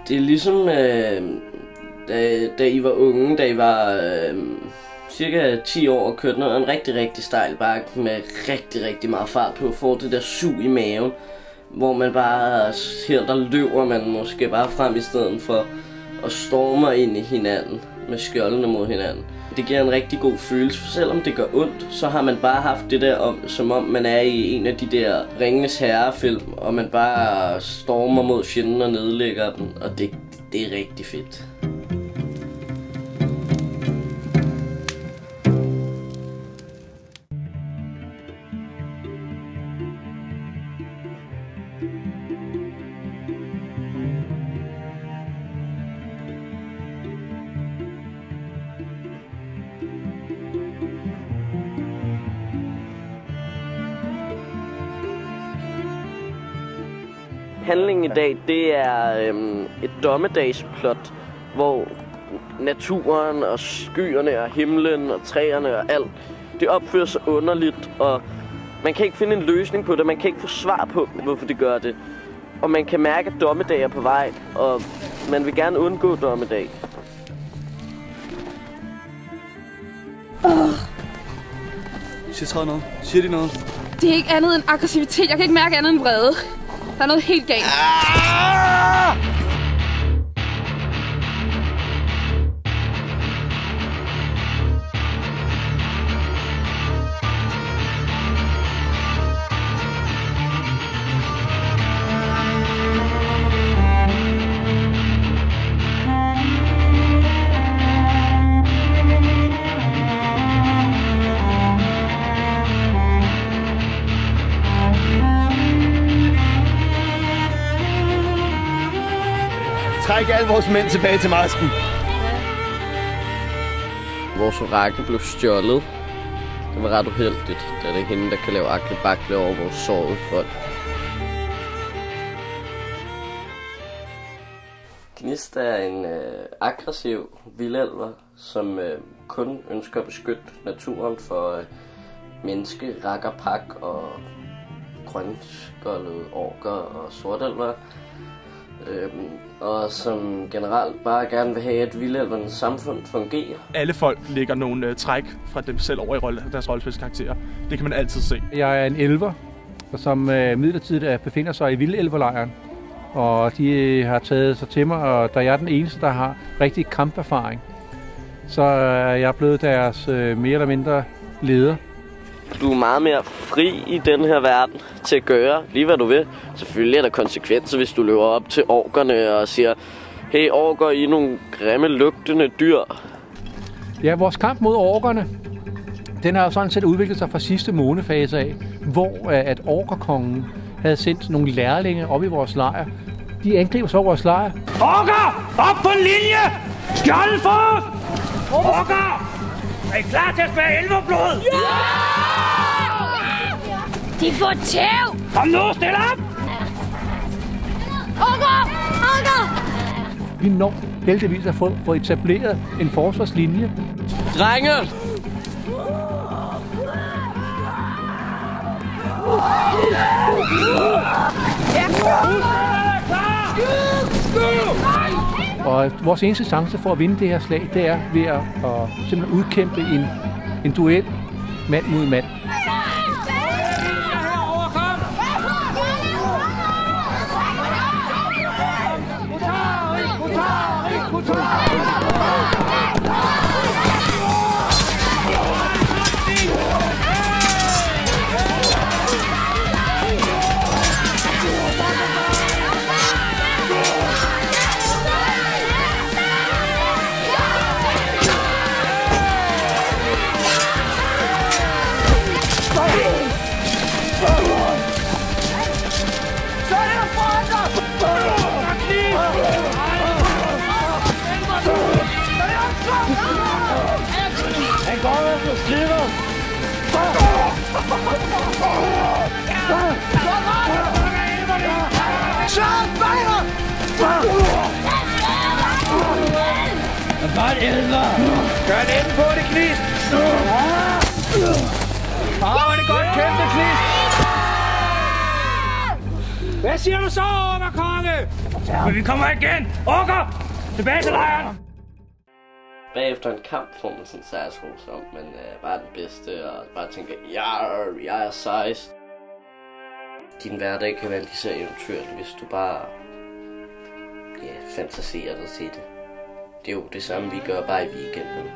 Det er ligesom, da I var unge, da I var cirka 10 år og kørte ned en rigtig stejl bakke med rigtig meget fart på, får det der sug i maven, hvor man bare her der løber man måske bare frem i stedet for at storme ind i hinanden med skjoldene mod hinanden. Det giver en rigtig god følelse, for selvom det gør ondt, så har man bare haft det der, som om man er i en af de der Ringenes Herre-film, og man bare stormer mod fjenden og nedlægger den, og det er rigtig fedt. Handlingen i dag, det er et dommedagsplot, hvor naturen og skyerne og himlen og træerne og alt, det opfører sig underligt, og man kan ikke finde en løsning på det, man kan ikke få svar på, hvorfor det gør det. Og man kan mærke, at dommedag er på vej, og man vil gerne undgå dommedag. Siger noget? Siger de noget? Det er ikke andet end aggressivitet. Jeg kan ikke mærke andet end vrede. Der er noget helt galt. Træk alle vores mænd tilbage til masken. Vores orakel blev stjålet. Det var ret uheldigt, da det er hende, der kan lave akle-bakle over vores sårede folk. Gnist er en aggressiv vildelver, som kun ønsker at beskytte naturen for menneske, rakkerpak og grønskoldede orker og sortelver. Og som generelt bare gerne vil have, at vildelvernes samfund fungerer. Alle folk lægger nogle træk fra dem selv over i deres rollespilskarakterer. Det kan man altid se. Jeg er en elver, som midlertidigt befinder sig i vildelverlejren. Og de har taget sig til mig, og da jeg er den eneste, der har rigtig kamperfaring, så er jeg blevet deres mere eller mindre leder. Du er meget mere fri i den her verden til at gøre lige hvad du vil. Selvfølgelig er der konsekvenser, hvis du løber op til orkerne og siger, hey orker, I er nogle grimme, lugtende dyr. Ja, vores kamp mod orkerne, den har sådan set udviklet sig fra sidste månefase af, hvor at orkerkongen havde sendt nogle lærlinge op i vores lejr. De angriber så vores lejr. Orker! Op på en linje! Skjoldfod! Orker! Er I klar til at smage elverblod? Ja! De får tæv! Kom nu, stil op! Orker! Orker! Vi når heldigvis at få etableret en forsvarslinje. Drenge! Og vores eneste chance for at vinde det her slag, det er ved at simpelthen udkæmpe en duel mand mod mand. Godt elver! Gør en ende på det, Knist! Hvor er det godt kæmpe, Knist! Hvad siger du så, Orker, konge? Men vi kommer igen! Orker! Tilbage til lejren! Bagefter en kamp får man sådan en sejrsros om, men bare den bedste, og bare tænker, jeg er sejst. Din hverdag kan være lige så eventyrlig, hvis du bare fantaserer dig til det. Det er jo det samme, vi gør bare i weekenden.